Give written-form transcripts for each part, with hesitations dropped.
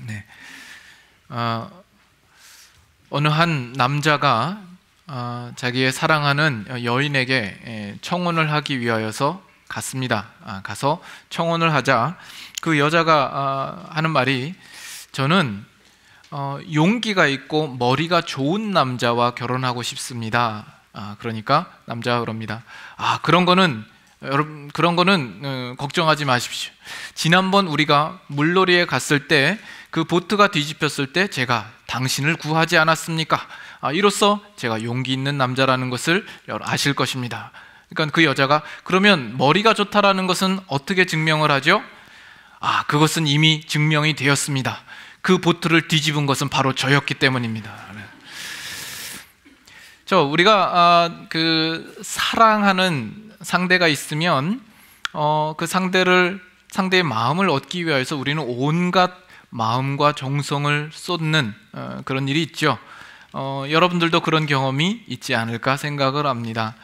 네. 어느 한 남자가 자기의 사랑하는 여인에게 청혼을 하기 위하여서 갔습니다. 가서 청혼을 하자 그 여자가 하는 말이, 저는 용기가 있고 머리가 좋은 남자와 결혼하고 싶습니다. 그러니까 남자가 그럽니다. 그런 거는 여러분, 걱정하지 마십시오. 지난번 우리가 물놀이에 갔을 때 그 보트가 뒤집혔을 때 제가 당신을 구하지 않았습니까? 이로써 제가 용기 있는 남자라는 것을 아실 것입니다. 그러니까 그 여자가, 그러면 머리가 좋다라는 것은 어떻게 증명을 하죠? 그것은 이미 증명이 되었습니다. 그 보트를 뒤집은 것은 바로 저였기 때문입니다. 우리가 사랑하는 상대가 있으면 그 상대의 마음을 얻기 위해서 우리는 온갖 마음과 정성을 쏟는 그런 일이 있죠. 여러분들도 그런 경험이 있지 않을까 생각을 합니다.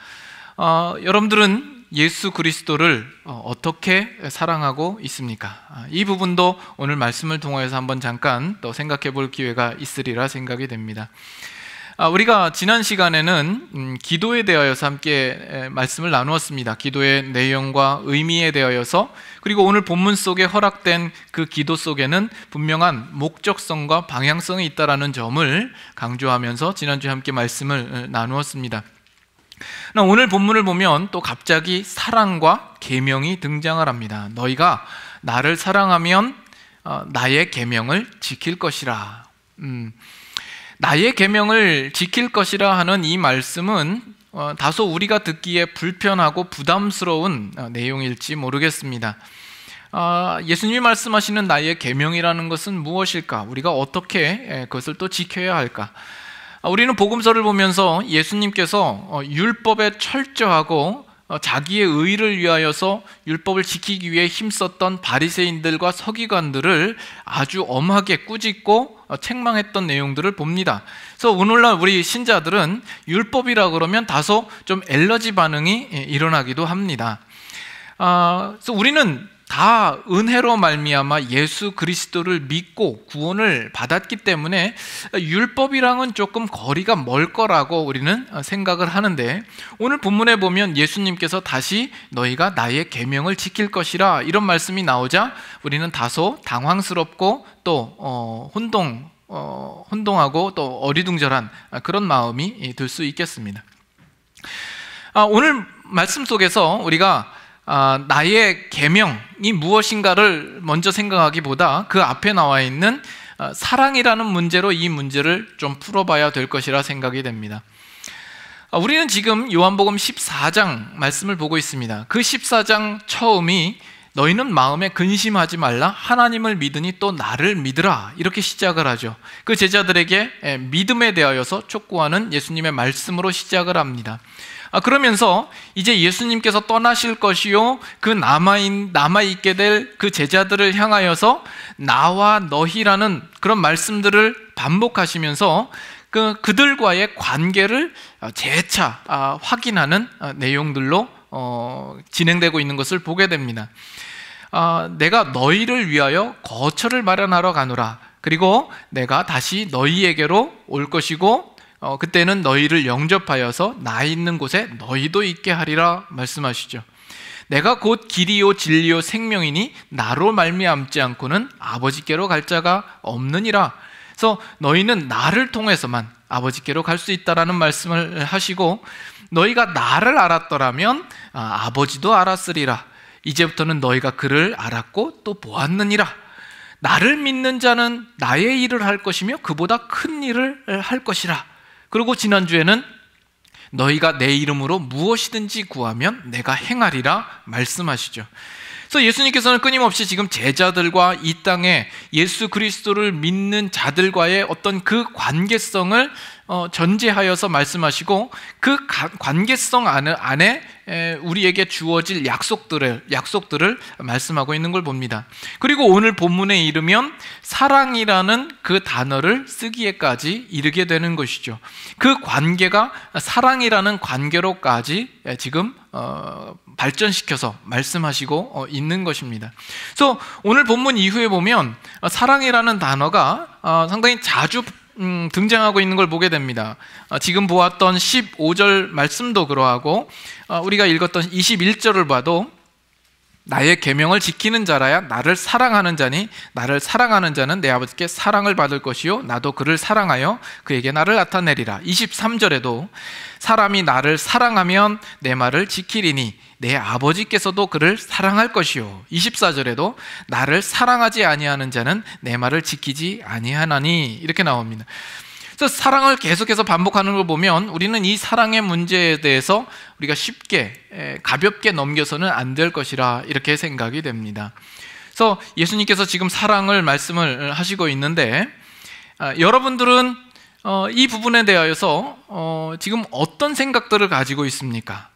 여러분들은 예수 그리스도를 어떻게 사랑하고 있습니까? 이 부분도 오늘 말씀을 통해서 한번 잠깐 또 생각해 볼 기회가 있으리라 생각이 됩니다. 우리가 지난 시간에는 기도에 대하여서 함께 말씀을 나누었습니다. 기도의 내용과 의미에 대하여서, 그리고 오늘 본문 속에 허락된 그 기도 속에는 분명한 목적성과 방향성이 있다는 점을 강조하면서 지난주에 함께 말씀을 나누었습니다. 오늘 본문을 보면 또 갑자기 사랑과 계명이 등장을 합니다. 너희가 나를 사랑하면 나의 계명을 지킬 것이라. 나의 계명을 지킬 것이라 하는 이 말씀은 다소 우리가 듣기에 불편하고 부담스러운 내용일지 모르겠습니다. 예수님이 말씀하시는 나의 계명이라는 것은 무엇일까? 우리가 어떻게 그것을 또 지켜야 할까? 우리는 복음서를 보면서 예수님께서 율법에 철저하고 자기의 의를 위하여서 율법을 지키기 위해 힘썼던 바리새인들과 서기관들을 아주 엄하게 꾸짖고 책망했던 내용들을 봅니다. 그래서 오늘날 우리 신자들은 율법이라 그러면 다소 좀 엘러지 반응이 일어나기도 합니다. 그래서 우리는 다 은혜로 말미암아 예수 그리스도를 믿고 구원을 받았기 때문에 율법이랑은 조금 거리가 멀 거라고 우리는 생각을 하는데, 오늘 본문에 보면 예수님께서 다시 너희가 나의 계명을 지킬 것이라 이런 말씀이 나오자 우리는 다소 당황스럽고 또 혼동하고 또 어리둥절한 그런 마음이 들 수 있겠습니다. 오늘 말씀 속에서 우리가 나의 계명이 무엇인가를 먼저 생각하기보다 그 앞에 나와 있는 사랑이라는 문제로 이 문제를 좀 풀어봐야 될 것이라 생각이 됩니다. 우리는 지금 요한복음 14장 말씀을 보고 있습니다. 그 14장 처음이 너희는 마음에 근심하지 말라, 하나님을 믿으니 또 나를 믿으라, 이렇게 시작을 하죠. 그 제자들에게 믿음에 대하여서 촉구하는 예수님의 말씀으로 시작을 합니다. 그러면서 이제 예수님께서 떠나실 것이요, 그 남아있게 될 그 제자들을 향하여서 나와 너희라는 그런 말씀들을 반복하시면서 그들과의 관계를 재차 확인하는 내용들로 진행되고 있는 것을 보게 됩니다. 내가 너희를 위하여 거처를 마련하러 가노라. 그리고 내가 다시 너희에게로 올 것이고 그때는 너희를 영접하여서 나 있는 곳에 너희도 있게 하리라 말씀하시죠. 내가 곧 길이요 진리요 생명이니 나로 말미암지 않고는 아버지께로 갈 자가 없느니라. 그래서 너희는 나를 통해서만 아버지께로 갈 수 있다라는 말씀을 하시고, 너희가 나를 알았더라면 아버지도 알았으리라. 이제부터는 너희가 그를 알았고 또 보았느니라. 나를 믿는 자는 나의 일을 할 것이며 그보다 큰 일을 할 것이라. 그리고 지난주에는 너희가 내 이름으로 무엇이든지 구하면 내가 행하리라 말씀하시죠. 그래서 예수님께서는 끊임없이 지금 제자들과 이 땅에 예수 그리스도를 믿는 자들과의 어떤 그 관계성을 전제하여서 말씀하시고 그 관계성 안에 우리에게 주어질 약속들을 말씀하고 있는 걸 봅니다. 그리고 오늘 본문에 이르면 사랑이라는 그 단어를 쓰기에까지 이르게 되는 것이죠. 그 관계가 사랑이라는 관계로까지 지금 발전시켜서 말씀하시고 있는 것입니다. 그래서 오늘 본문 이후에 보면 사랑이라는 단어가 상당히 자주 등장하고 있는 걸 보게 됩니다. 지금 보았던 15절 말씀도 그러하고 우리가 읽었던 21절을 봐도 나의 계명을 지키는 자라야 나를 사랑하는 자니 나를 사랑하는 자는 내 아버지께 사랑을 받을 것이요 나도 그를 사랑하여 그에게 나를 나타내리라. 23절에도 사람이 나를 사랑하면 내 말을 지키리니 내 아버지께서도 그를 사랑할 것이요 24절에도 나를 사랑하지 아니하는 자는 내 말을 지키지 아니하나니 이렇게 나옵니다. 그래서 사랑을 계속해서 반복하는 걸 보면 우리는 이 사랑의 문제에 대해서 우리가 쉽게 가볍게 넘겨서는 안 될 것이라 이렇게 생각이 됩니다. 그래서 예수님께서 지금 사랑을 말씀을 하시고 있는데 여러분들은 이 부분에 대하여서 지금 어떤 생각들을 가지고 있습니까?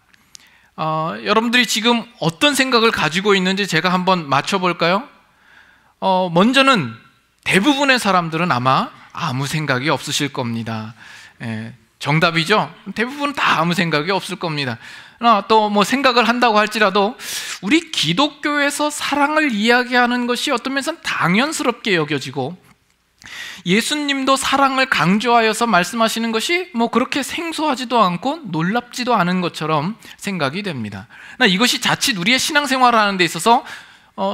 여러분들이 지금 어떤 생각을 가지고 있는지 제가 한번 맞춰볼까요? 먼저는 대부분의 사람들은 아마 아무 생각이 없으실 겁니다. 정답이죠? 대부분 다 아무 생각이 없을 겁니다. 또 뭐 생각을 한다고 할지라도 우리 기독교에서 사랑을 이야기하는 것이 어떤 면에서는 당연스럽게 여겨지고 예수님도 사랑을 강조하여서 말씀하시는 것이 뭐 그렇게 생소하지도 않고 놀랍지도 않은 것처럼 생각이 됩니다. 이것이 자칫 우리의 신앙생활을 하는 데 있어서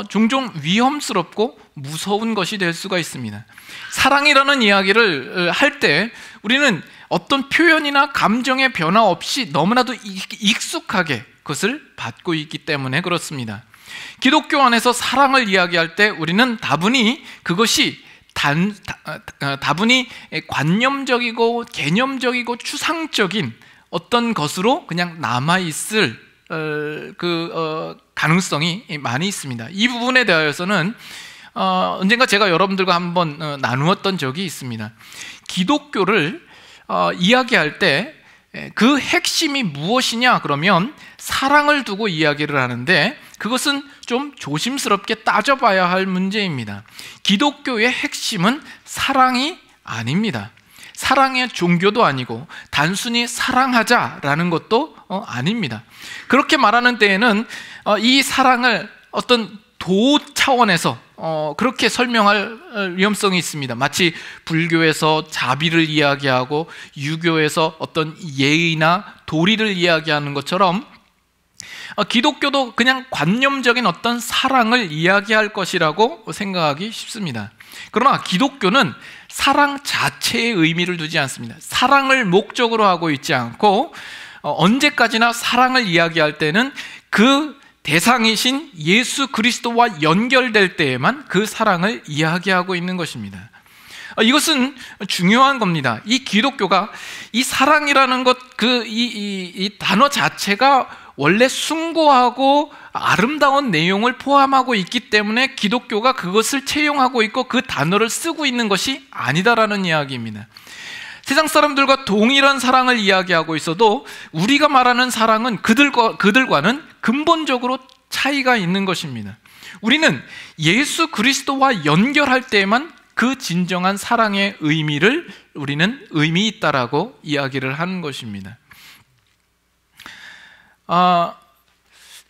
종종 위험스럽고 무서운 것이 될 수가 있습니다. 사랑이라는 이야기를 할 때 우리는 어떤 표현이나 감정의 변화 없이 너무나도 익숙하게 그것을 받고 있기 때문에 그렇습니다. 기독교 안에서 사랑을 이야기할 때 우리는 다분히 그것이 다분히 관념적이고 개념적이고 추상적인 어떤 것으로 그냥 남아있을 가능성이 많이 있습니다. 이 부분에 대하여서는 언젠가 제가 여러분들과 한번 나누었던 적이 있습니다. 기독교를 이야기할 때 그 핵심이 무엇이냐 그러면 사랑을 두고 이야기를 하는데 그것은 좀 조심스럽게 따져봐야 할 문제입니다. 기독교의 핵심은 사랑이 아닙니다. 사랑의 종교도 아니고 단순히 사랑하자라는 것도 아닙니다. 그렇게 말하는 때에는 이 사랑을 어떤 도 차원에서 그렇게 설명할 위험성이 있습니다. 마치 불교에서 자비를 이야기하고 유교에서 어떤 예의나 도리를 이야기하는 것처럼 기독교도 그냥 관념적인 어떤 사랑을 이야기할 것이라고 생각하기 쉽습니다. 그러나 기독교는 사랑 자체의 의미를 두지 않습니다. 사랑을 목적으로 하고 있지 않고 언제까지나 사랑을 이야기할 때는 그 대상이신 예수 그리스도와 연결될 때에만 그 사랑을 이야기하고 있는 것입니다. 이것은 중요한 겁니다. 이 기독교가 이 사랑이라는 것, 이 단어 자체가 원래 숭고하고 아름다운 내용을 포함하고 있기 때문에 기독교가 그것을 채용하고 있고 그 단어를 쓰고 있는 것이 아니다라는 이야기입니다. 세상 사람들과 동일한 사랑을 이야기하고 있어도 우리가 말하는 사랑은 그들과는 근본적으로 차이가 있는 것입니다. 우리는 예수 그리스도와 연결할 때에만 그 진정한 사랑의 의미를 우리는 의미 있다라고 이야기를 하는 것입니다.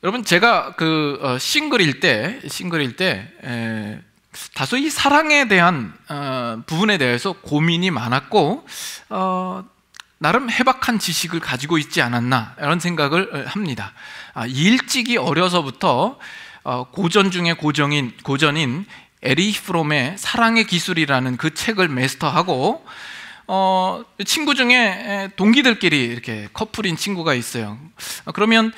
여러분 제가 싱글일 때 다소 이 사랑에 대한 부분에 대해서 고민이 많았고 나름 해박한 지식을 가지고 있지 않았나 이런 생각을 합니다. 일찍이 어려서부터 고전 중에 고전인 에리히 프롬의 사랑의 기술이라는 그 책을 마스터하고 친구 중에 동기들끼리 이렇게 커플인 친구가 있어요. 그러면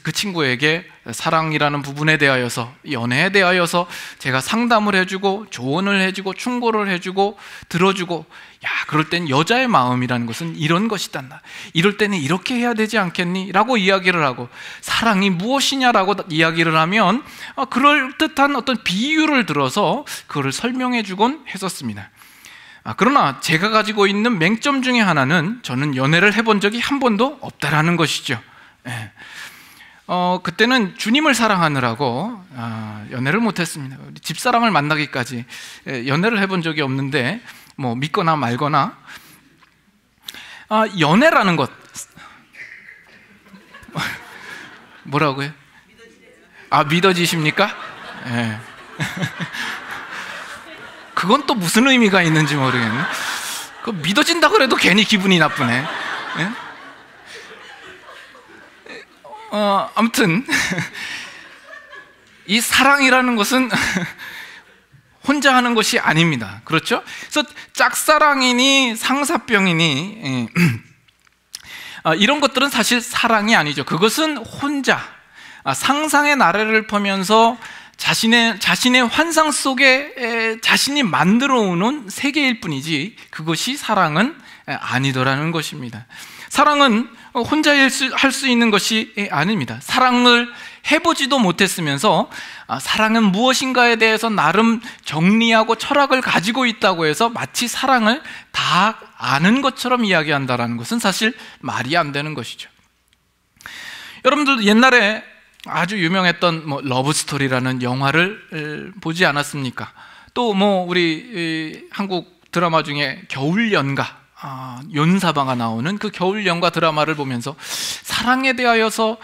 그 친구에게 사랑이라는 부분에 대하여서, 연애에 대하여서 제가 상담을 해주고 조언을 해주고 충고를 해주고 들어주고, 야, 그럴 땐 여자의 마음이라는 것은 이런 것이다, 이럴 때는 이렇게 해야 되지 않겠니? 라고 이야기를 하고, 사랑이 무엇이냐라고 이야기를 하면 그럴듯한 어떤 비유를 들어서 그걸 설명해 주곤 했었습니다. 그러나 제가 가지고 있는 맹점 중에 하나는 저는 연애를 해본 적이 한 번도 없다라는 것이죠. 그때는 주님을 사랑하느라고 연애를 못했습니다. 집사람을 만나기까지 연애를 해본 적이 없는데 뭐 믿거나 말거나 연애라는 것 뭐라고요? 믿어지십니까? 예. 그건 또 무슨 의미가 있는지 모르겠네. 그 믿어진다 그래도 괜히 기분이 나쁘네. 예? 아무튼 이 사랑이라는 것은 혼자 하는 것이 아닙니다. 그렇죠? 그래서 짝사랑이니 상사병이니 이런 것들은 사실 사랑이 아니죠. 그것은 혼자 상상의 나래를 펴면서 자신의 환상 속에 자신이 만들어 오는 세계일 뿐이지 그것이 사랑은 아니더라는 것입니다. 사랑은 혼자 할 수 있는 것이 아닙니다. 사랑을 해보지도 못했으면서 사랑은 무엇인가에 대해서 나름 정리하고 철학을 가지고 있다고 해서 마치 사랑을 다 아는 것처럼 이야기한다는 것은 사실 말이 안 되는 것이죠. 여러분들도 옛날에 아주 유명했던 러브스토리라는 영화를 보지 않았습니까? 또 우리 한국 드라마 중에 겨울연가 윤사바가 나오는 그 겨울연가 드라마를 보면서 사랑에 대하여서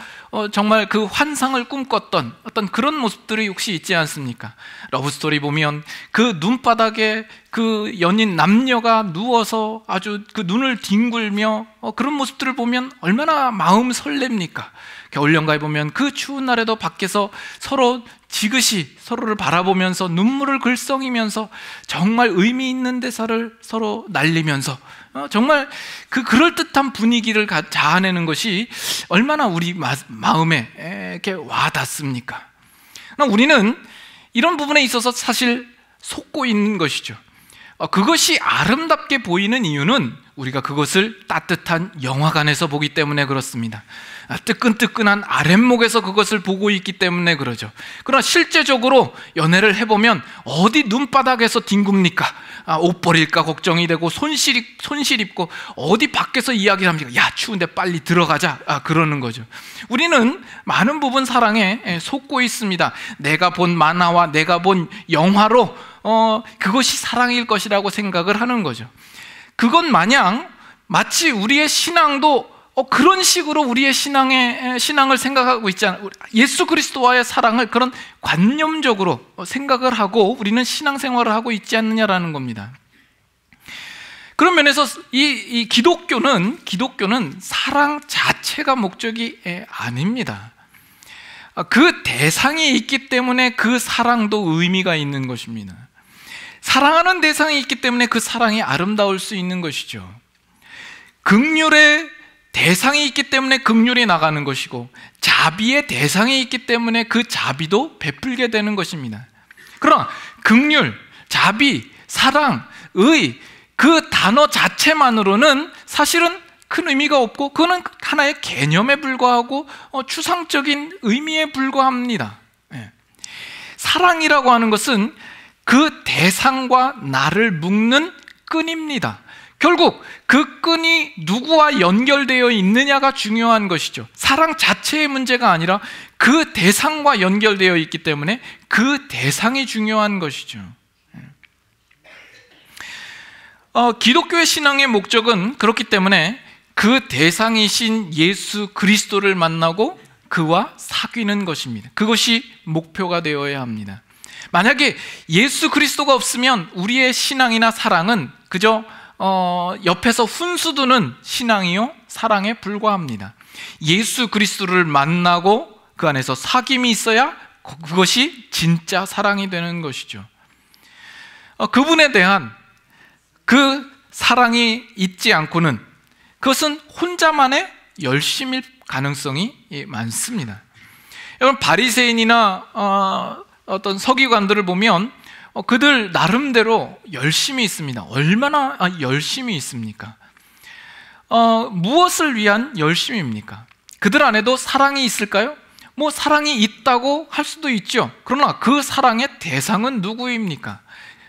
정말 그 환상을 꿈꿨던 어떤 그런 모습들이 혹시 있지 않습니까? 러브스토리 보면 그 눈바닥에 그 연인 남녀가 누워서 아주 그 눈을 뒹굴며 그런 모습들을 보면 얼마나 마음 설렙니까? 겨울연가에 보면 그 추운 날에도 밖에서 서로 지그시 서로를 바라보면서 눈물을 글썽이면서 정말 의미 있는 대사를 서로 날리면서 정말 그 그럴듯한 분위기를 자아내는 것이 얼마나 우리 마음에 이렇게 와닿습니까? 우리는 이런 부분에 있어서 사실 속고 있는 것이죠. 그것이 아름답게 보이는 이유는 우리가 그것을 따뜻한 영화관에서 보기 때문에 그렇습니다. 뜨끈뜨끈한 아랫목에서 그것을 보고 있기 때문에 그러죠. 그러나 실제적으로 연애를 해보면 어디 눈바닥에서 뒹굽니까? 옷 버릴까 걱정이 되고 손실 입고 어디 밖에서 이야기를 합니까? 야 추운데 빨리 들어가자 그러는 거죠. 우리는 많은 부분 사랑에 속고 있습니다. 내가 본 만화와 내가 본 영화로 그것이 사랑일 것이라고 생각을 하는 거죠. 그건 마냥 마치 우리의 신앙도 그런 식으로 우리의 신앙을 생각하고 있지 않아요. 예수 그리스도와의 사랑을 그런 관념적으로 생각을 하고 우리는 신앙생활을 하고 있지 않느냐라는 겁니다. 그런 면에서 이 기독교는 사랑 자체가 목적이 아닙니다. 그 대상이 있기 때문에 그 사랑도 의미가 있는 것입니다. 사랑하는 대상이 있기 때문에 그 사랑이 아름다울 수 있는 것이죠. 긍휼의 대상이 있기 때문에 긍휼이 나가는 것이고 자비의 대상이 있기 때문에 그 자비도 베풀게 되는 것입니다. 그러나 긍휼, 자비, 사랑, 의 그 단어 자체만으로는 사실은 큰 의미가 없고 그거는 하나의 개념에 불과하고 추상적인 의미에 불과합니다. 사랑이라고 하는 것은 그 대상과 나를 묶는 끈입니다. 결국 그 끈이 누구와 연결되어 있느냐가 중요한 것이죠. 사랑 자체의 문제가 아니라 그 대상과 연결되어 있기 때문에 그 대상이 중요한 것이죠. 기독교의 신앙의 목적은 그렇기 때문에 그 대상이신 예수 그리스도를 만나고 그와 사귀는 것입니다. 그것이 목표가 되어야 합니다. 만약에 예수 그리스도가 없으면 우리의 신앙이나 사랑은 그저 옆에서 훈수두는 신앙이요 사랑에 불과합니다. 예수 그리스도를 만나고 그 안에서 사귐이 있어야 그것이 진짜 사랑이 되는 것이죠. 그분에 대한 그 사랑이 있지 않고는 그것은 혼자만의 열심일 가능성이 많습니다. 여러분 바리새인이나 어떤 서기관들을 보면 그들 나름대로 열심히 있습니다. 얼마나 열심히 있습니까? 무엇을 위한 열심입니까? 그들 안에도 사랑이 있을까요? 사랑이 있다고 할 수도 있죠. 그러나 그 사랑의 대상은 누구입니까?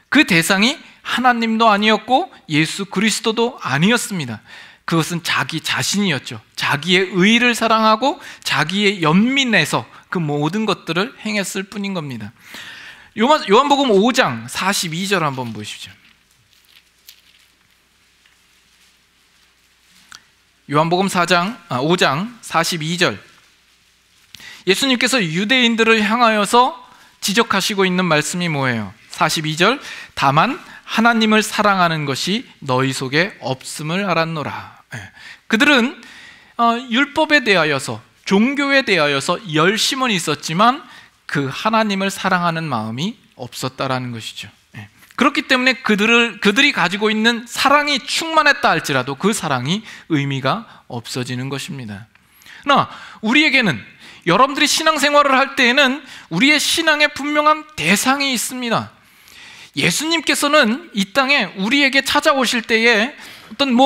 그 대상이 하나님도 아니었고 예수 그리스도도 아니었습니다. 그것은 자기 자신이었죠. 자기의 의를 사랑하고 자기의 연민에서 그 모든 것들을 행했을 뿐인 겁니다. 요한복음 5장 42절 한번 보십시오. 요한복음 5장 42절. 예수님께서 유대인들을 향하여서 지적하시고 있는 말씀이 뭐예요? 42절. 다만 하나님을 사랑하는 것이 너희 속에 없음을 알았노라. 그들은 율법에 대하여서, 종교에 대하여서 열심은 있었지만 그 하나님을 사랑하는 마음이 없었다라는 것이죠. 그렇기 때문에 그들이 가지고 있는 사랑이 충만했다 할지라도 그 사랑이 의미가 없어지는 것입니다. 그러나 우리에게는, 여러분들이 신앙생활을 할 때에는 우리의 신앙에 분명한 대상이 있습니다. 예수님께서는 이 땅에 우리에게 찾아오실 때에 어떤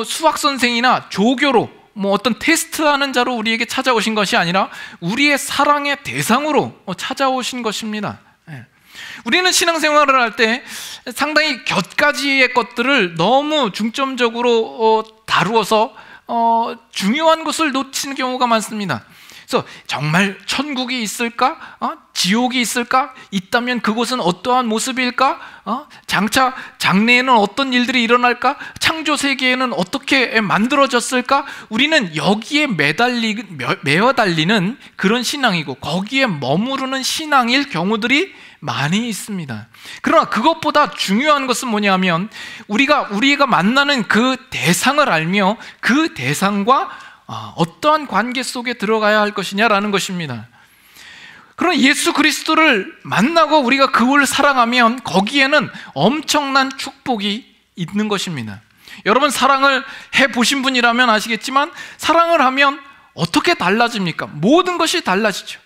수학 선생이나 조교로 어떤 테스트하는 자로 우리에게 찾아오신 것이 아니라 우리의 사랑의 대상으로 찾아오신 것입니다. 우리는 신앙생활을 할 때 상당히 곁가지의 것들을 너무 중점적으로 다루어서 중요한 것을 놓치는 경우가 많습니다. 그래서 정말 천국이 있을까? 지옥이 있을까? 있다면 그곳은 어떠한 모습일까? 장차 장래에는 어떤 일들이 일어날까? 창조 세계에는 어떻게 만들어졌을까? 우리는 여기에 매어 달리는 그런 신앙이고 거기에 머무르는 신앙일 경우들이 많이 있습니다. 그러나 그것보다 중요한 것은 뭐냐면 우리가 만나는 그 대상을 알며 그 대상과 어떠한 관계 속에 들어가야 할 것이냐라는 것입니다. 그러나 예수 그리스도를 만나고 우리가 그를 사랑하면 거기에는 엄청난 축복이 있는 것입니다. 여러분, 사랑을 해보신 분이라면 아시겠지만 사랑을 하면 어떻게 달라집니까? 모든 것이 달라지죠.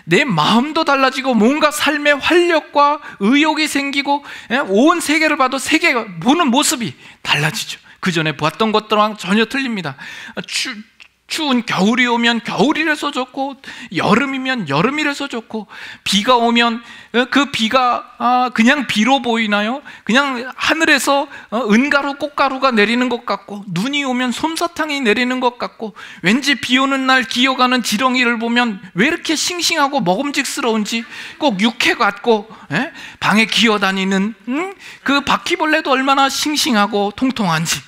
내 마음도 달라지고 뭔가 삶의 활력과 의욕이 생기고 온 세계를 봐도 세계가 보는 모습이 달라지죠. 그 전에 보았던 것들랑 전혀 틀립니다. 추운 겨울이 오면 겨울이라서 좋고, 여름이면 여름이라서 좋고, 비가 오면 그 비가 그냥 비로 보이나요? 그냥 하늘에서 은가루 꽃가루가 내리는 것 같고, 눈이 오면 솜사탕이 내리는 것 같고, 왠지 비 오는 날 기어가는 지렁이를 보면 왜 이렇게 싱싱하고 먹음직스러운지 꼭 육회 같고, 방에 기어다니는 그 바퀴벌레도 얼마나 싱싱하고 통통한지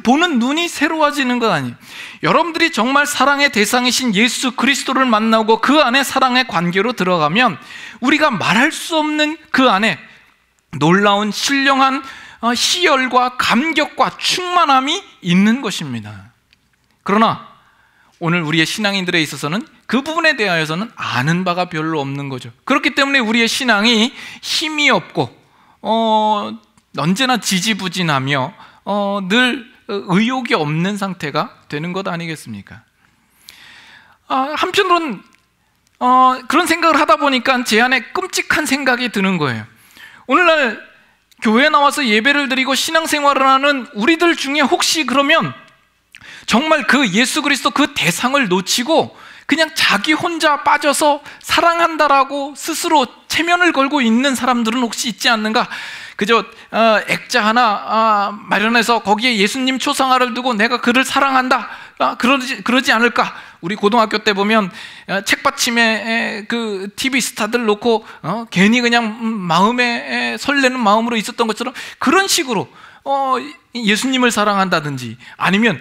보는 눈이 새로워지는 것 아니에요. 여러분들이 정말 사랑의 대상이신 예수 그리스도를 만나고 그 안에 사랑의 관계로 들어가면 우리가 말할 수 없는 그 안에 놀라운 신령한 희열과 감격과 충만함이 있는 것입니다. 그러나 오늘 우리의 신앙인들에 있어서는 그 부분에 대하여서는 아는 바가 별로 없는 거죠. 그렇기 때문에 우리의 신앙이 힘이 없고 언제나 지지부진하며 늘 의욕이 없는 상태가 되는 것 아니겠습니까? 한편으로는 그런 생각을 하다 보니까 제 안에 끔찍한 생각이 드는 거예요. 오늘날 교회에 나와서 예배를 드리고 신앙생활을 하는 우리들 중에 혹시 그러면 정말 그 예수 그리스도 그 대상을 놓치고 그냥 자기 혼자 빠져서 사랑한다라고 스스로 체면을 걸고 있는 사람들은 혹시 있지 않는가? 그저 액자 하나 마련해서 거기에 예수님 초상화를 두고 내가 그를 사랑한다, 그러지 않을까? 우리 고등학교 때 보면 책받침에 그 TV 스타들 놓고 괜히 그냥 마음에 설레는 마음으로 있었던 것처럼 그런 식으로 예수님을 사랑한다든지 아니면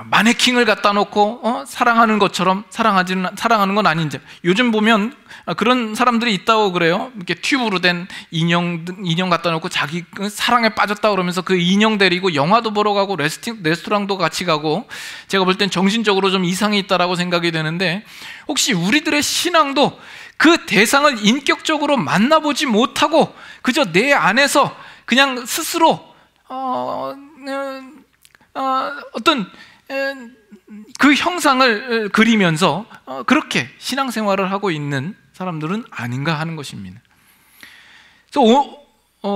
마네킹을 갖다 놓고 사랑하는 것처럼 사랑하는 건 아닌지, 요즘 보면 그런 사람들이 있다고 그래요. 이렇게 튜브로 된 인형 갖다 놓고 자기 사랑에 빠졌다 그러면서 그 인형 데리고 영화도 보러 가고 레스토랑도 같이 가고, 제가 볼 땐 정신적으로 좀 이상이 있다라고 생각이 되는데, 혹시 우리들의 신앙도 그 대상을 인격적으로 만나보지 못하고 그저 내 안에서 그냥 스스로 어떤 그 형상을 그리면서 그렇게 신앙생활을 하고 있는 사람들은 아닌가 하는 것입니다.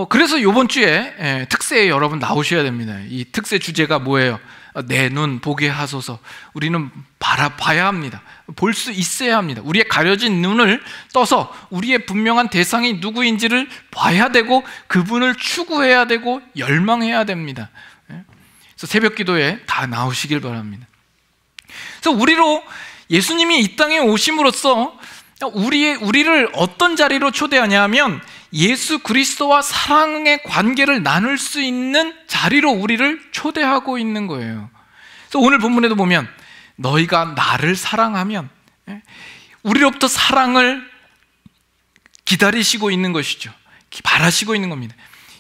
그래서 이번 주에 특세에 여러분 나오셔야 됩니다. 이 특세 주제가 뭐예요? 내 눈 보게 하소서. 우리는 바라봐야 합니다. 볼 수 있어야 합니다. 우리의 가려진 눈을 떠서 우리의 분명한 대상이 누구인지를 봐야 되고 그분을 추구해야 되고 열망해야 됩니다. 그래서 새벽 기도에 다 나오시길 바랍니다. 그래서 우리로 예수님이 이 땅에 오심으로써 우리를 어떤 자리로 초대하냐 하면 예수 그리스도와 사랑의 관계를 나눌 수 있는 자리로 우리를 초대하고 있는 거예요. 그래서 오늘 본문에도 보면 너희가 나를 사랑하면, 우리로부터 사랑을 기다리시고 있는 것이죠. 바라시고 있는 겁니다.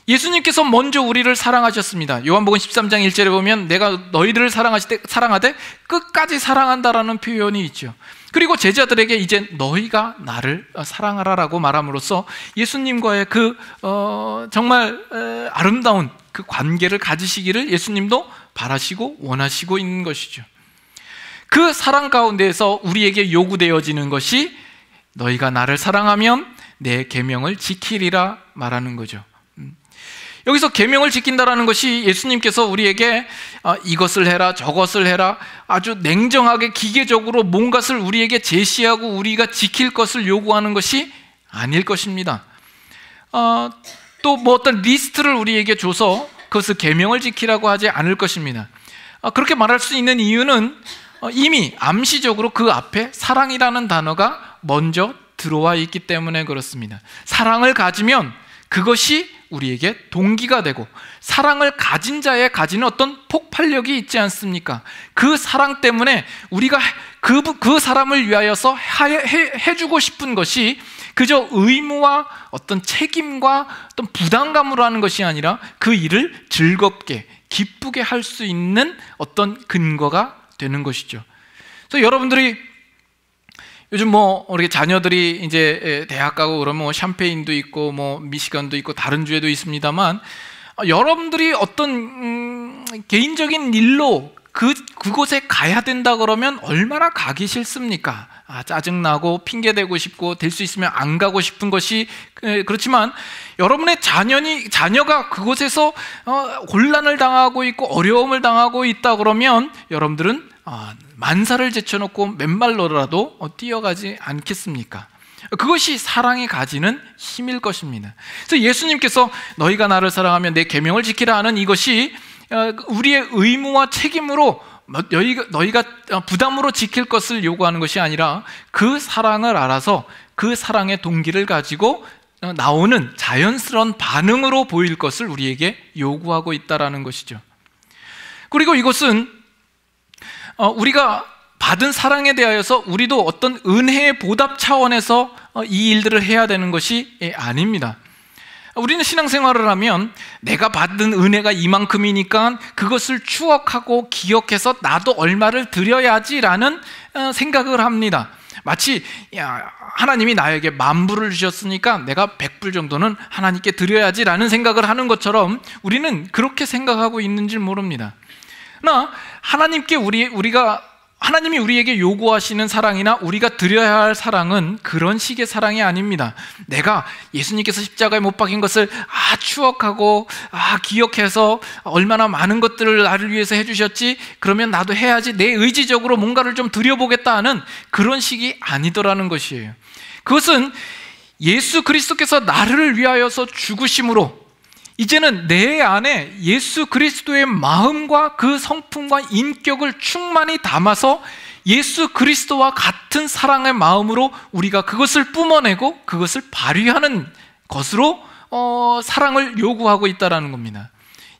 예수님께서 먼저 우리를 사랑하셨습니다. 요한복음 13장 1절에 보면 내가 너희들을 사랑하되 끝까지 사랑한다라는 표현이 있죠. 그리고 제자들에게 이제 너희가 나를 사랑하라라고 말함으로써 예수님과의 정말 아름다운 그 관계를 가지시기를 예수님도 바라시고 원하시고 있는 것이죠. 그 사랑 가운데에서 우리에게 요구되어지는 것이 너희가 나를 사랑하면 내 계명을 지키리라 말하는 거죠. 여기서 계명을 지킨다라는 것이 예수님께서 우리에게 이것을 해라 저것을 해라 아주 냉정하게 기계적으로 뭔가를 우리에게 제시하고 우리가 지킬 것을 요구하는 것이 아닐 것입니다. 또 뭐 어떤 리스트를 우리에게 줘서 그것을 계명을 지키라고 하지 않을 것입니다. 그렇게 말할 수 있는 이유는 이미 암시적으로 그 앞에 사랑이라는 단어가 먼저 들어와 있기 때문에 그렇습니다. 사랑을 가지면 그것이 우리에게 동기가 되고 사랑을 가진 자에 가지는 어떤 폭발력이 있지 않습니까? 그 사랑 때문에 우리가 그 사람을 위하여서 해주고 싶은 것이 그저 의무와 어떤 책임과 어떤 부담감으로 하는 것이 아니라 그 일을 즐겁게 기쁘게 할 수 있는 어떤 근거가 되는 것이죠. 그래서 여러분들이 요즘 우리 자녀들이 이제 대학 가고 그러면 샴페인도 있고 미시간도 있고 다른 주에도 있습니다만 여러분들이 어떤 개인적인 일로 그곳에 가야 된다 그러면 얼마나 가기 싫습니까? 짜증나고 핑계대고 싶고 될 수 있으면 안 가고 싶은 것이 그렇지만 여러분의 자녀가 그곳에서 곤란을 당하고 있고 어려움을 당하고 있다 그러면 여러분들은 만사를 제쳐놓고 맨발로라도 뛰어가지 않겠습니까? 그것이 사랑이 가지는 힘일 것입니다. 그래서 예수님께서 너희가 나를 사랑하면 내 계명을 지키라 하는 이것이 우리의 의무와 책임으로 너희가 부담으로 지킬 것을 요구하는 것이 아니라 그 사랑을 알아서 그 사랑의 동기를 가지고 나오는 자연스러운 반응으로 보일 것을 우리에게 요구하고 있다는 것이죠. 그리고 이것은 우리가 받은 사랑에 대하여서 우리도 어떤 은혜의 보답 차원에서 이 일들을 해야 되는 것이 아닙니다. 우리는 신앙생활을 하면 내가 받은 은혜가 이만큼이니까 그것을 추억하고 기억해서 나도 얼마를 드려야지라는 생각을 합니다. 마치 하나님이 나에게 10,000불을 주셨으니까 내가 100불 정도는 하나님께 드려야지라는 생각을 하는 것처럼 우리는 그렇게 생각하고 있는 줄 모릅니다. 그러나 하나님이 우리에게 요구하시는 사랑이나 우리가 드려야 할 사랑은 그런 식의 사랑이 아닙니다. 내가 예수님께서 십자가에 못 박힌 것을 추억하고 기억해서 얼마나 많은 것들을 나를 위해서 해주셨지, 그러면 나도 해야지, 내 의지적으로 뭔가를 좀 드려보겠다 하는 그런 식이 아니더라는 것이에요. 그것은 예수 그리스도께서 나를 위하여서 죽으심으로 이제는 내 안에 예수 그리스도의 마음과 그 성품과 인격을 충만히 담아서 예수 그리스도와 같은 사랑의 마음으로 우리가 그것을 뿜어내고 그것을 발휘하는 것으로 사랑을 요구하고 있다는 겁니다.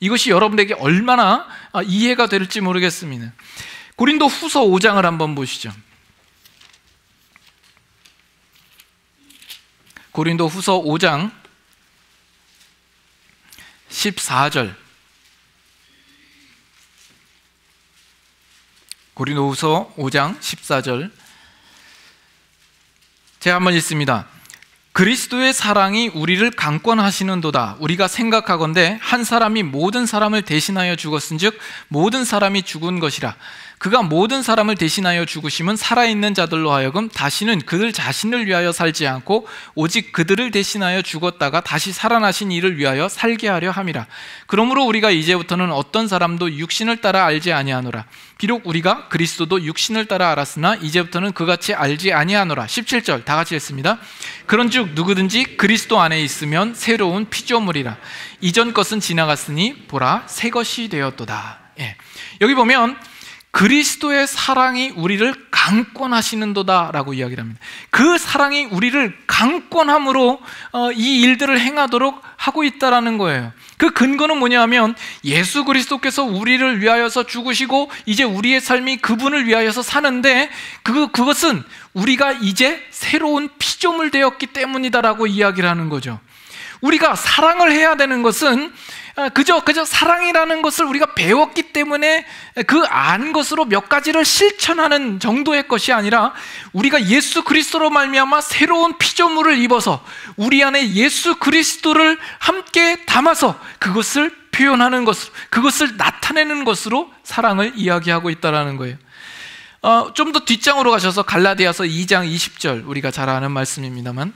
이것이 여러분에게 얼마나 이해가 될지 모르겠습니다. 고린도 후서 5장을 한번 보시죠. 고린도 후서 5장 14절. 고린도후서 5장 14절 제가 한번 읽습니다. 그리스도의 사랑이 우리를 강권하시는도다. 우리가 생각하건대 한 사람이 모든 사람을 대신하여 죽었은즉 모든 사람이 죽은 것이라. 그가 모든 사람을 대신하여 죽으심은 살아있는 자들로 하여금 다시는 그들 자신을 위하여 살지 않고 오직 그들을 대신하여 죽었다가 다시 살아나신 이를 위하여 살게 하려 함이라. 그러므로 우리가 이제부터는 어떤 사람도 육신을 따라 알지 아니하노라. 비록 우리가 그리스도도 육신을 따라 알았으나 이제부터는 그같이 알지 아니하노라. 17절 다 같이 했습니다. 그런즉 누구든지 그리스도 안에 있으면 새로운 피조물이라. 이전 것은 지나갔으니 보라 새 것이 되었도다. 여기 보면 그리스도의 사랑이 우리를 강권하시는도다 라고 이야기를 합니다. 그 사랑이 우리를 강권함으로 이 일들을 행하도록 하고 있다는 거예요. 그 근거는 뭐냐면 예수 그리스도께서 우리를 위하여서 죽으시고 이제 우리의 삶이 그분을 위하여서 사는데 그것은 우리가 이제 새로운 피조물 되었기 때문이다라고 이야기를 하는 거죠. 우리가 사랑을 해야 되는 것은 그저 사랑이라는 것을 우리가 배웠기 때문에 그 안 것으로 몇 가지를 실천하는 정도의 것이 아니라 우리가 예수 그리스도로 말미암아 새로운 피조물을 입어서 우리 안에 예수 그리스도를 함께 담아서 그것을 표현하는 것으로, 그것을 나타내는 것으로 사랑을 이야기하고 있다는 거예요. 좀 더 뒷장으로 가셔서 갈라디아서 2장 20절, 우리가 잘 아는 말씀입니다만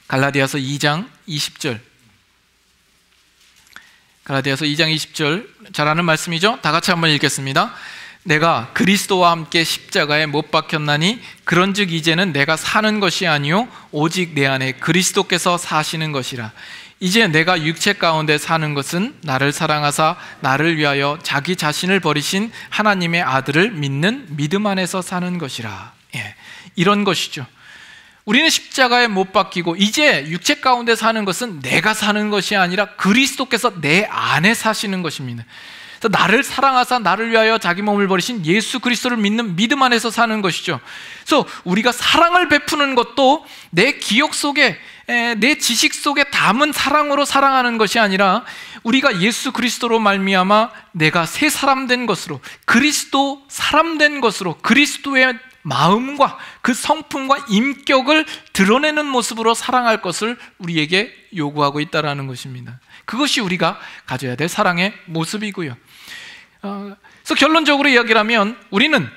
갈라디아서 2장 20절, 갈라디아서 2장 20절 잘 아는 말씀이죠? 다 같이 한번 읽겠습니다. 내가 그리스도와 함께 십자가에 못 박혔나니 그런즉 이제는 내가 사는 것이 아니요 오직 내 안에 그리스도께서 사시는 것이라. 이제 내가 육체 가운데 사는 것은 나를 사랑하사 나를 위하여 자기 자신을 버리신 하나님의 아들을 믿는 믿음 안에서 사는 것이라. 이런 것이죠. 우리는 십자가에 못 박히고 이제 육체 가운데 사는 것은 내가 사는 것이 아니라 그리스도께서 내 안에 사시는 것입니다. 그래서 나를 사랑하사 나를 위하여 자기 몸을 버리신 예수 그리스도를 믿는 믿음 안에서 사는 것이죠. 그래서 우리가 사랑을 베푸는 것도 내 기억 속에, 내 지식 속에 담은 사랑으로 사랑하는 것이 아니라 우리가 예수 그리스도로 말미암아 내가 새 사람 된 것으로, 그리스도 사람 된 것으로, 그리스도의 마음과 그 성품과 인격을 드러내는 모습으로 사랑할 것을 우리에게 요구하고 있다는 것입니다. 그것이 우리가 가져야 될 사랑의 모습이고요. 그래서 결론적으로 이야기를 하면 우리는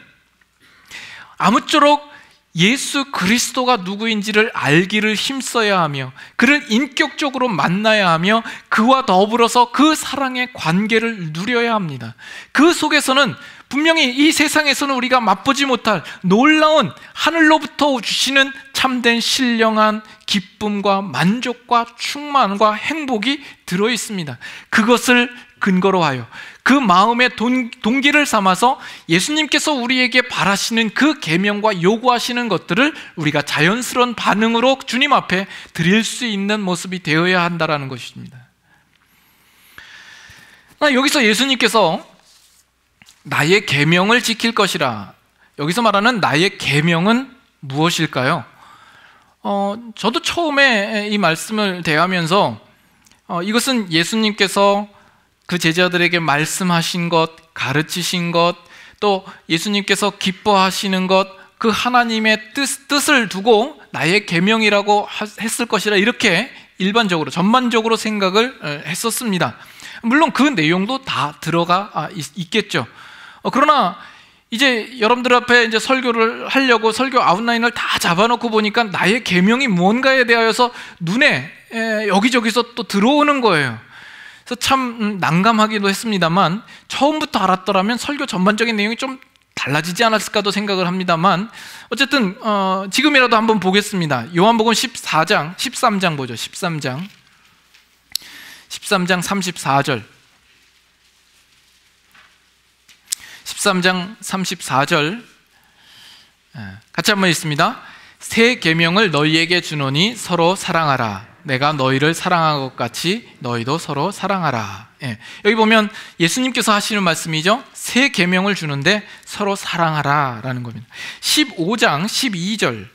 아무쪼록 예수 그리스도가 누구인지를 알기를 힘써야 하며 그를 인격적으로 만나야 하며 그와 더불어서 그 사랑의 관계를 누려야 합니다. 그 속에서는 분명히 이 세상에서는 우리가 맛보지 못할 놀라운 하늘로부터 주시는 참된 신령한 기쁨과 만족과 충만과 행복이 들어있습니다. 그것을 근거로 하여 그 마음의 동기를 삼아서 예수님께서 우리에게 바라시는 그 계명과 요구하시는 것들을 우리가 자연스러운 반응으로 주님 앞에 드릴 수 있는 모습이 되어야 한다는 것입니다. 여기서 예수님께서 나의 계명을 지킬 것이라, 여기서 말하는 나의 계명은 무엇일까요? 저도 처음에 이 말씀을 대하면서 이것은 예수님께서 그 제자들에게 말씀하신 것, 가르치신 것, 또 예수님께서 기뻐하시는 것, 그 하나님의 뜻을 두고 나의 계명이라고 했을 것이라 이렇게 일반적으로 전반적으로 생각을 했었습니다. 물론 그 내용도 다 들어가 있겠죠. 그러나 이제 여러분들 앞에 이제 설교를 하려고 설교 아웃라인을 다 잡아놓고 보니까 나의 계명이 무언가에 대하여서 눈에 여기저기서 또 들어오는 거예요. 그래서 참 난감하기도 했습니다만 처음부터 알았더라면 설교 전반적인 내용이 좀 달라지지 않았을까도 생각을 합니다만 어쨌든 지금이라도 한번 보겠습니다. 요한복음 13장 보죠. 13장 34절 13장 34절 같이 한번 읽습니다. 새 계명을 너희에게 주노니 서로 사랑하라. 내가 너희를 사랑한 것 같이 너희도 서로 사랑하라. 여기 보면 예수님께서 하시는 말씀이죠. 새 계명을 주는데 서로 사랑하라 라는 겁니다. 15장 12절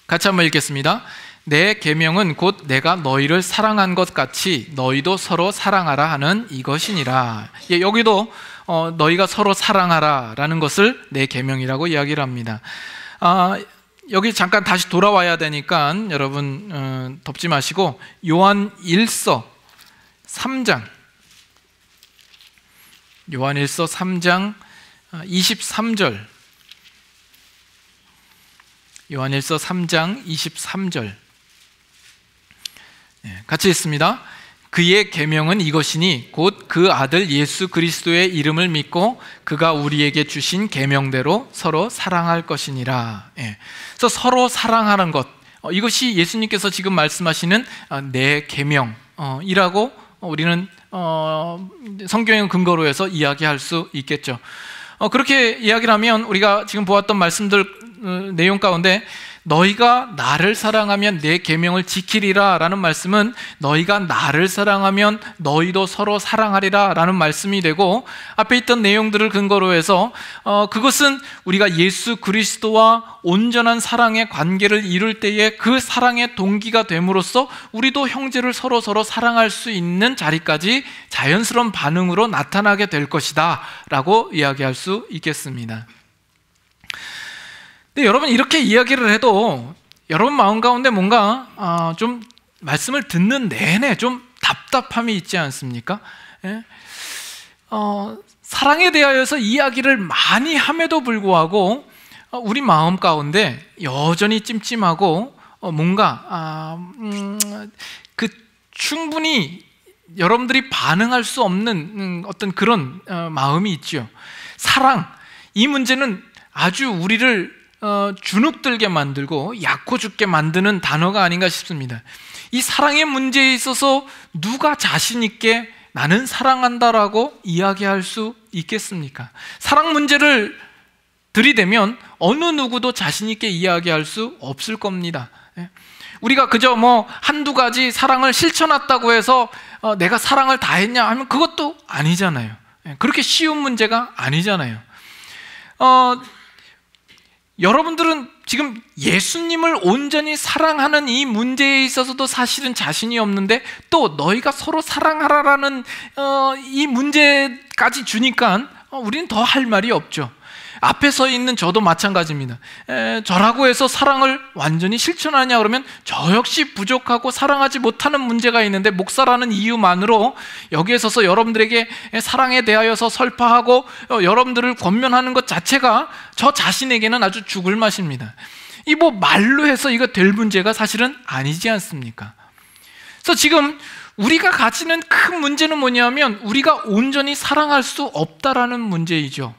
같이 한번 읽겠습니다. 내 계명은 곧 내가 너희를 사랑한 것 같이 너희도 서로 사랑하라 하는 이것이니라. 여기도 너희가 서로 사랑하라 라는 것을 내 계명이라고 이야기를 합니다. 여기 잠깐 다시 돌아와야 되니까 여러분 덮지 마시고 요한 1서 3장 요한일서 3장 23절. 요한일서 3장 23절. 같이 읽습니다. 그의 계명은 이것이니 곧 그 아들 예수 그리스도의 이름을 믿고 그가 우리에게 주신 계명대로 서로 사랑할 것이니라. 그래서 서로 사랑하는 것, 이것이 예수님께서 지금 말씀하시는 내 계명이라고 우리는 성경의 근거로 해서 이야기할 수 있겠죠. 그렇게 이야기를 하면 우리가 지금 보았던 말씀들 내용 가운데 너희가 나를 사랑하면 내 계명을 지키리라 라는 말씀은 너희가 나를 사랑하면 너희도 서로 사랑하리라 라는 말씀이 되고, 앞에 있던 내용들을 근거로 해서 그것은 우리가 예수 그리스도와 온전한 사랑의 관계를 이룰 때에 그 사랑의 동기가 됨으로써 우리도 형제를 서로 사랑할 수 있는 자리까지 자연스러운 반응으로 나타나게 될 것이다 라고 이야기할 수 있겠습니다. 근데 여러분, 이렇게 이야기를 해도 여러분 마음 가운데 뭔가 좀 말씀을 듣는 내내 좀 답답함이 있지 않습니까? 사랑에 대하여서 이야기를 많이 함에도 불구하고 우리 마음 가운데 여전히 찜찜하고 뭔가 충분히 여러분들이 반응할 수 없는 어떤 그런 마음이 있죠. 사랑, 이 문제는 아주 우리를 주눅들게 만들고 약고 죽게 만드는 단어가 아닌가 싶습니다. 이 사랑의 문제에 있어서 누가 자신 있게 나는 사랑한다라고 이야기할 수 있겠습니까? 사랑 문제를 들이대면 어느 누구도 자신 있게 이야기할 수 없을 겁니다. 우리가 그저 한두 가지 사랑을 실천했다고 해서 내가 사랑을 다 했냐 하면 그것도 아니잖아요. 그렇게 쉬운 문제가 아니잖아요. 여러분들은 지금 예수님을 온전히 사랑하는 이 문제에 있어서도 사실은 자신이 없는데, 또 너희가 서로 사랑하라라는 이 문제까지 주니까 우리는 더 할 말이 없죠. 앞에 서 있는 저도 마찬가지입니다. 저라고 해서 사랑을 완전히 실천하냐 그러면 저 역시 부족하고 사랑하지 못하는 문제가 있는데, 목사라는 이유만으로 여기에 서서 여러분들에게 사랑에 대하여서 설파하고 여러분들을 권면하는 것 자체가 저 자신에게는 아주 죽을 맛입니다. 이 말로 해서 이거 될 문제가 사실은 아니지 않습니까? 그래서 지금 우리가 가지는 큰 문제는 뭐냐면 우리가 온전히 사랑할 수 없다라는 문제이죠.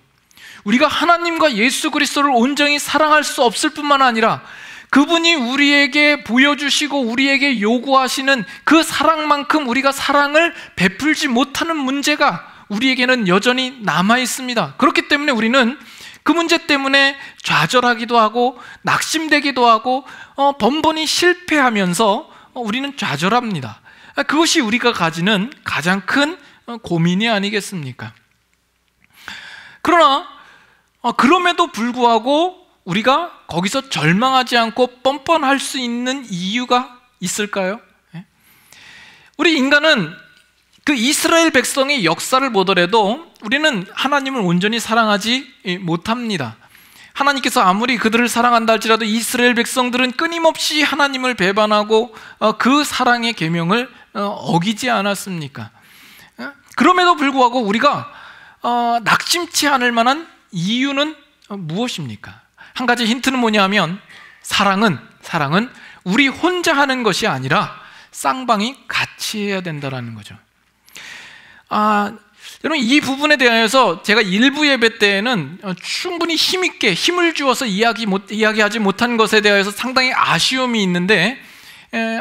우리가 하나님과 예수 그리스도를 온전히 사랑할 수 없을 뿐만 아니라 그분이 우리에게 보여주시고 우리에게 요구하시는 그 사랑만큼 우리가 사랑을 베풀지 못하는 문제가 우리에게는 여전히 남아 있습니다. 그렇기 때문에 우리는 그 문제 때문에 좌절하기도 하고 낙심되기도 하고 번번이 실패하면서 우리는 좌절합니다. 그것이 우리가 가지는 가장 큰 고민이 아니겠습니까? 그러나 그럼에도 불구하고 우리가 거기서 절망하지 않고 뻔뻔할 수 있는 이유가 있을까요? 우리 인간은 그 이스라엘 백성의 역사를 보더라도 우리는 하나님을 온전히 사랑하지 못합니다. 하나님께서 아무리 그들을 사랑한다 할지라도 이스라엘 백성들은 끊임없이 하나님을 배반하고 그 사랑의 계명을 어기지 않았습니까? 그럼에도 불구하고 우리가 낙심치 않을 만한 이유는 무엇입니까? 한 가지 힌트는 뭐냐면 사랑은 우리 혼자 하는 것이 아니라 쌍방이 같이 해야 된다는 거죠. 여러분, 이 부분에 대해서 제가 일부 예배 때에는 충분히 힘있게 힘을 주어서 이야기하지 못한 것에 대해서 상당히 아쉬움이 있는데,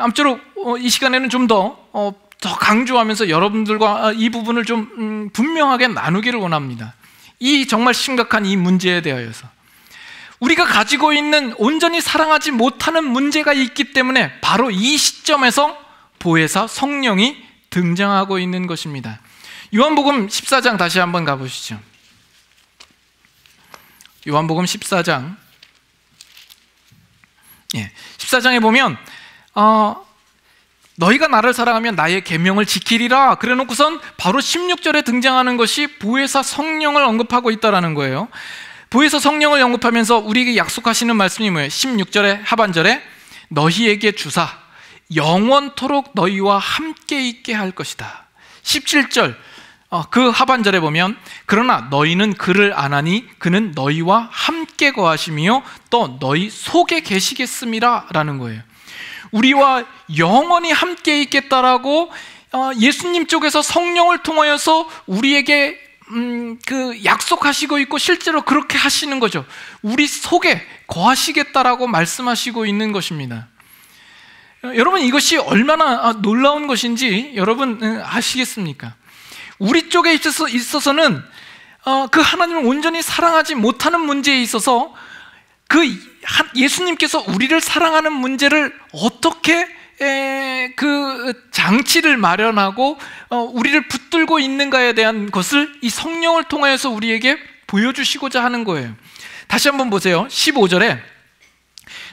아무쪼록 이 시간에는 좀 더 강조하면서 여러분들과 이 부분을 좀 분명하게 나누기를 원합니다. 이 정말 심각한 이 문제에 대하여서 우리가 가지고 있는 온전히 사랑하지 못하는 문제가 있기 때문에 바로 이 시점에서 보혜사 성령이 등장하고 있는 것입니다. 요한복음 14장 다시 한번 가보시죠. 요한복음 14장 14장에 보면 너희가 나를 사랑하면 나의 계명을 지키리라 그래놓고선 바로 16절에 등장하는 것이 보혜사 성령을 언급하고 있다는 거예요. 보혜사 성령을 언급하면서 우리에게 약속하시는 말씀이 뭐예요? 16절의 하반절에 너희에게 주사 영원토록 너희와 함께 있게 할 것이다. 17절 그 하반절에 보면 그러나 너희는 그를 아나니 그는 너희와 함께 거하시며 또 너희 속에 계시겠음이라 라는 거예요. 우리와 영원히 함께 있겠다라고 예수님 쪽에서 성령을 통하여서 우리에게 그 약속하시고 있고 실제로 그렇게 하시는 거죠. 우리 속에 거하시겠다라고 말씀하시고 있는 것입니다. 여러분, 이것이 얼마나 놀라운 것인지 여러분 아시겠습니까? 우리 쪽에 있어서는 그 하나님을 온전히 사랑하지 못하는 문제에 있어서 그 예수님께서 우리를 사랑하는 문제를 어떻게 그 장치를 마련하고 우리를 붙들고 있는가에 대한 것을 이 성령을 통하여서 우리에게 보여주시고자 하는 거예요. 다시 한번 보세요. 15절에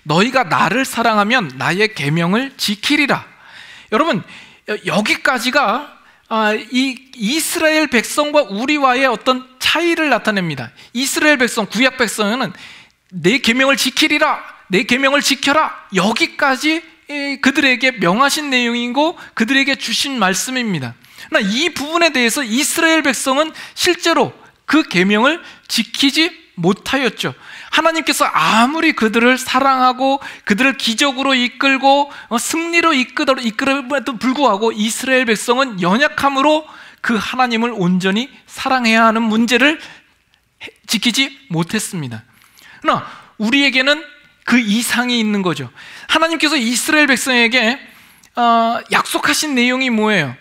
너희가 나를 사랑하면 나의 계명을 지키리라. 여러분, 여기까지가 이 이스라엘 백성과 우리와의 어떤 차이를 나타냅니다. 이스라엘 백성, 구약 백성은 내 계명을 지키리라, 내 계명을 지켜라, 여기까지 그들에게 명하신 내용이고 그들에게 주신 말씀입니다. 그러나 이 부분에 대해서 이스라엘 백성은 실제로 그 계명을 지키지 못하였죠. 하나님께서 아무리 그들을 사랑하고 그들을 기적으로 이끌고 승리로 이끌음에도 불구하고 이스라엘 백성은 연약함으로 그 하나님을 온전히 사랑해야 하는 문제를 지키지 못했습니다. 그러나 우리에게는 그 이상이 있는 거죠. 하나님께서 이스라엘 백성에게 약속하신 내용이 뭐예요?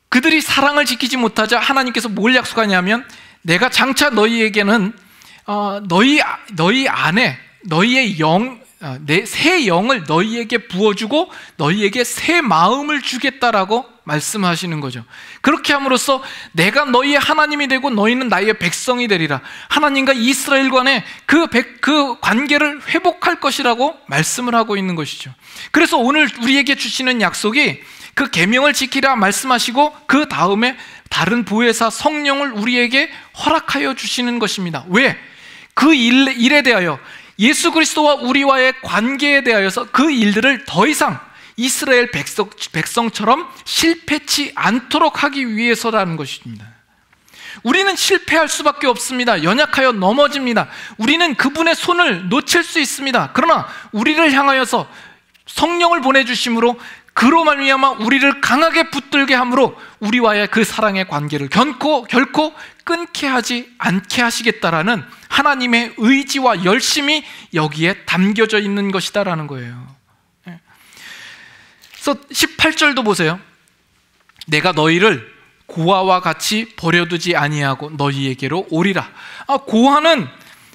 그들이 사랑을 지키지 못하자 하나님께서 뭘 약속하냐면 내가 장차 너희에게는 너희 안에 너희의 내 새 영을 너희에게 부어주고 너희에게 새 마음을 주겠다라고 말씀하시는 거죠. 그렇게 함으로써 내가 너희의 하나님이 되고 너희는 나의 백성이 되리라. 하나님과 이스라엘 간의 그 관계를 회복할 것이라고 말씀을 하고 있는 것이죠. 그래서 오늘 우리에게 주시는 약속이 그 계명을 지키라 말씀하시고 그 다음에 다른 보혜사 성령을 우리에게 허락하여 주시는 것입니다. 왜? 그 일에 대하여 예수 그리스도와 우리와의 관계에 대하여서 그 일들을 더 이상 이스라엘 백성처럼 실패치 않도록 하기 위해서라는 것입니다. 우리는 실패할 수밖에 없습니다. 연약하여 넘어집니다. 우리는 그분의 손을 놓칠 수 있습니다. 그러나 우리를 향하여서 성령을 보내주심으로 그로 말미암아 우리를 강하게 붙들게 함으로 우리와의 그 사랑의 관계를 결코 끊게 하지 않게 하시겠다라는 하나님의 의지와 열심이 여기에 담겨져 있는 것이다라는 거예요. 그래서 18절도 보세요. 내가 너희를 고아와 같이 버려두지 아니하고 너희에게로 오리라. 고아는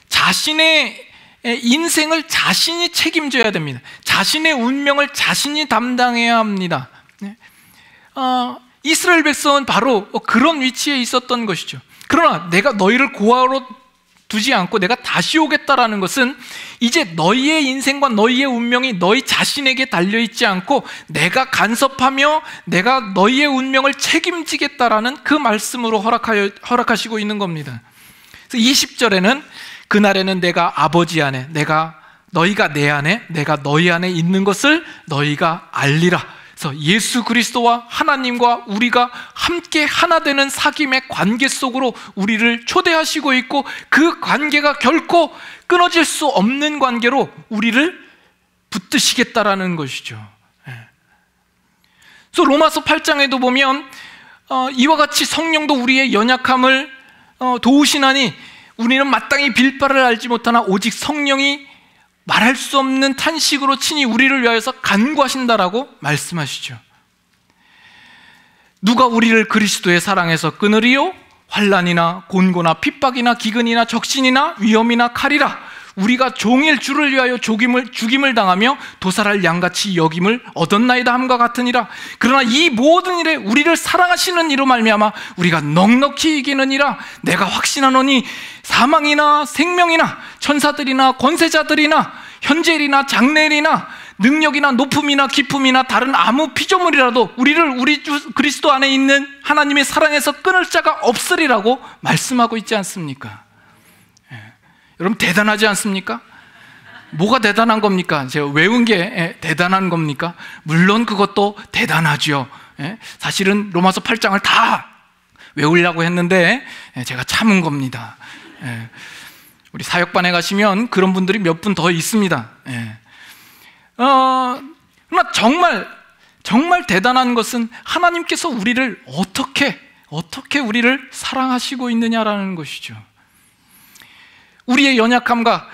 자신의 인생을 자신이 책임져야 됩니다. 자신의 운명을 자신이 담당해야 합니다. 이스라엘 백성은 바로 그런 위치에 있었던 것이죠. 그러나 내가 너희를 고아로 두지 않고 내가 다시 오겠다라는 것은 이제 너희의 인생과 너희의 운명이 너희 자신에게 달려있지 않고 내가 간섭하며 내가 너희의 운명을 책임지겠다라는 그 말씀으로 허락하시고 있는 겁니다. 그래서 20절에는 그날에는 내가 아버지 안에 너희가 내 안에 내가 너희 안에 있는 것을 너희가 알리라. 그래서 예수 그리스도와 하나님과 우리가 함께 하나 되는 사귐의 관계 속으로 우리를 초대하시고 있고 그 관계가 결코 끊어질 수 없는 관계로 우리를 붙드시겠다라는 것이죠. 그래서 로마서 8장에도 보면 이와 같이 성령도 우리의 연약함을 도우시나니 우리는 마땅히 빌바를 알지 못하나 오직 성령이 말할 수 없는 탄식으로 친히 우리를 위하여서 간구하신다라고 말씀하시죠. 누가 우리를 그리스도의 사랑에서 끊으리요? 환난이나 곤고나 핍박이나 기근이나 적신이나 위험이나 칼이라. 우리가 종일 주를 위하여 죽임을 당하며 도살할 양같이 여김을 얻었나이다 함과 같으니라. 그러나 이 모든 일에 우리를 사랑하시는 이로 말미암아 우리가 넉넉히 이기느니라. 내가 확신하노니 사망이나 생명이나 천사들이나 권세자들이나 현재일이나 장래일이나 능력이나 높음이나 깊음이나 다른 아무 피조물이라도 우리를 우리 주 그리스도 안에 있는 하나님의 사랑에서 끊을 자가 없으리라고 말씀하고 있지 않습니까? 여러분 대단하지 않습니까? 뭐가 대단한 겁니까? 제가 외운 게 대단한 겁니까? 물론 그것도 대단하죠. 사실은 로마서 8장을 다 외우려고 했는데 제가 참은 겁니다. 우리 사역반에 가시면 그런 분들이 몇 분 더 있습니다. 그러나 정말 대단한 것은 하나님께서 우리를 어떻게 우리를 사랑하시고 있느냐라는 것이죠. 우리의 연약함과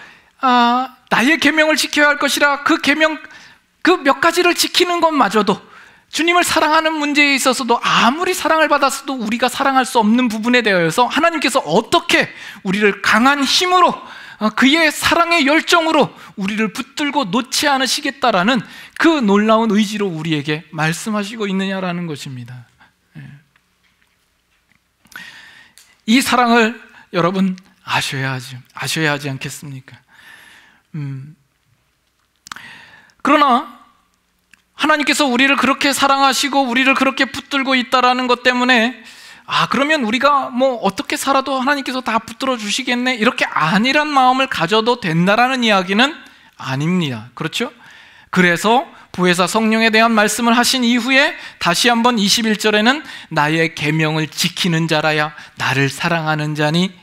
나의 계명을 지켜야 할 것이라 그 계명 그 몇 가지를 지키는 것마저도, 주님을 사랑하는 문제에 있어서도 아무리 사랑을 받았어도 우리가 사랑할 수 없는 부분에 대하여서 하나님께서 어떻게 우리를 강한 힘으로 그의 사랑의 열정으로 우리를 붙들고 놓지 않으시겠다라는 그 놀라운 의지로 우리에게 말씀하시고 있느냐라는 것입니다. 이 사랑을 여러분 아셔야 하지 않겠습니까? 그러나 하나님께서 우리를 그렇게 사랑하시고 우리를 그렇게 붙들고 있다라는 것 때문에 그러면 우리가 뭐 어떻게 살아도 하나님께서 다 붙들어 주시겠네, 이렇게 안일한 마음을 가져도 된다라는 이야기는 아닙니다. 그렇죠? 그래서 부회사 성령에 대한 말씀을 하신 이후에 다시 한번 21절에는 나의 계명을 지키는 자라야 나를 사랑하는 자니,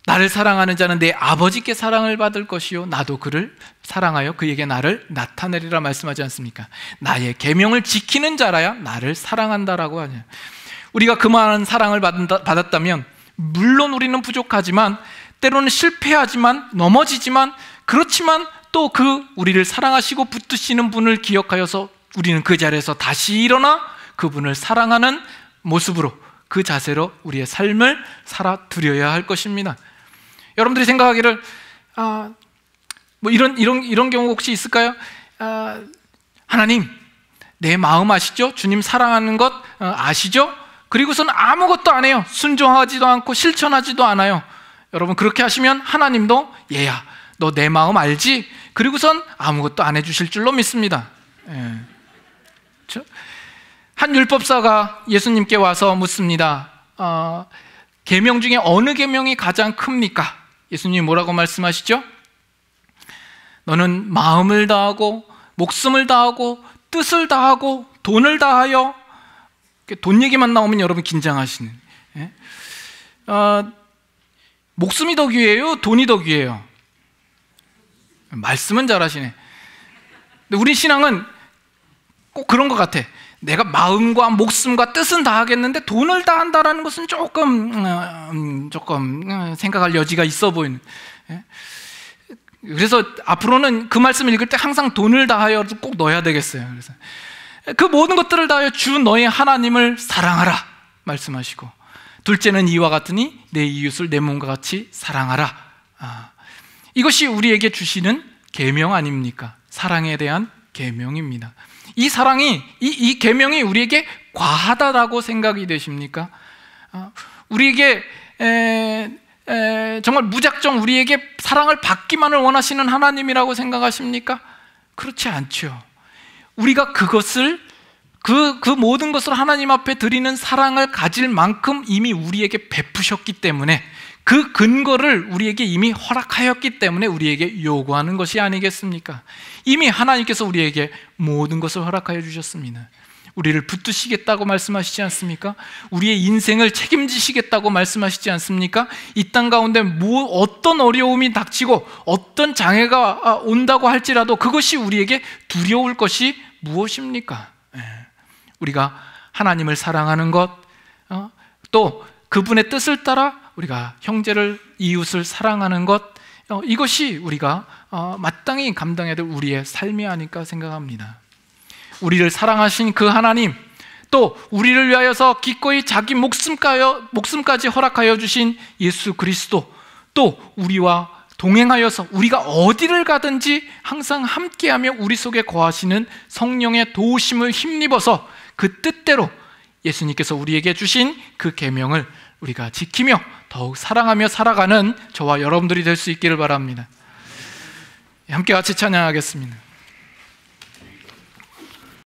나를 사랑하는 자는 내 아버지께 사랑을 받을 것이요 나도 그를 사랑하여 그에게 나를 나타내리라 말씀하지 않습니까? 나의 계명을 지키는 자라야 나를 사랑한다라고 하냐. 우리가 그만한 사랑을 받았다면 물론 우리는 부족하지만, 때로는 실패하지만, 넘어지지만, 그렇지만 또 그 우리를 사랑하시고 붙드시는 분을 기억하여서 우리는 그 자리에서 다시 일어나 그분을 사랑하는 모습으로, 그 자세로 우리의 삶을 살아드려야 할 것입니다. 여러분들이 생각하기를 뭐 이런 경우 혹시 있을까요? 하나님, 내 마음 아시죠? 주님 사랑하는 것 아시죠? 그리고서는 아무것도 안 해요. 순종하지도 않고 실천하지도 않아요. 여러분, 그렇게 하시면 하나님도 얘야, 너 내 마음 알지? 그리고선 아무것도 안 해주실 줄로 믿습니다. 그렇죠? 한 율법사가 예수님께 와서 묻습니다. 계명 중에 어느 계명이 가장 큽니까? 예수님이 뭐라고 말씀하시죠? 너는 마음을 다하고 목숨을 다하고 뜻을 다하고 돈을 다하여, 돈 얘기만 나오면 여러분 긴장하시는, 목숨이 더 귀해요? 돈이 더 귀해요? 말씀은 잘하시네. 근데 우리 신앙은 꼭 그런 것 같아. 내가 마음과 목숨과 뜻은 다 하겠는데 돈을 다 한다라는 것은 조금 생각할 여지가 있어 보이는. 그래서 앞으로는 그 말씀을 읽을 때 항상 돈을 다하여 꼭 넣어야 되겠어요. 그래서 그 모든 것들을 다하여 주 너의 하나님을 사랑하라 말씀하시고, 둘째는 이와 같으니 내 이웃을 내 몸과 같이 사랑하라. 이것이 우리에게 주시는 계명 아닙니까? 사랑에 대한 계명입니다. 이 사랑이, 이 계명이 우리에게 과하다라고 생각이 되십니까? 우리에게 정말 무작정 우리에게 사랑을 받기만을 원하시는 하나님이라고 생각하십니까? 그렇지 않죠. 우리가 그것을, 그 모든 것을 하나님 앞에 드리는 사랑을 가질 만큼 이미 우리에게 베푸셨기 때문에, 그 근거를 우리에게 이미 허락하였기 때문에 우리에게 요구하는 것이 아니겠습니까? 이미 하나님께서 우리에게 모든 것을 허락하여 주셨습니다. 우리를 붙드시겠다고 말씀하시지 않습니까? 우리의 인생을 책임지시겠다고 말씀하시지 않습니까? 이 땅 가운데 어떤 어려움이 닥치고 어떤 장애가 온다고 할지라도 그것이 우리에게 두려울 것이 무엇입니까? 우리가 하나님을 사랑하는 것, 또 그분의 뜻을 따라 우리가 형제를, 이웃을 사랑하는 것, 이것이 우리가 마땅히 감당해야 될 우리의 삶이 아닐까 생각합니다. 우리를 사랑하신 그 하나님, 또 우리를 위하여서 기꺼이 자기 목숨까지 허락하여 주신 예수 그리스도, 또 우리와 동행하여서 우리가 어디를 가든지 항상 함께하며 우리 속에 거하시는 성령의 도우심을 힘입어서 그 뜻대로 예수님께서 우리에게 주신 그 계명을 우리가 지키며 더욱 사랑하며 살아가는 저와 여러분들이 될 수 있기를 바랍니다. 함께 같이 찬양하겠습니다.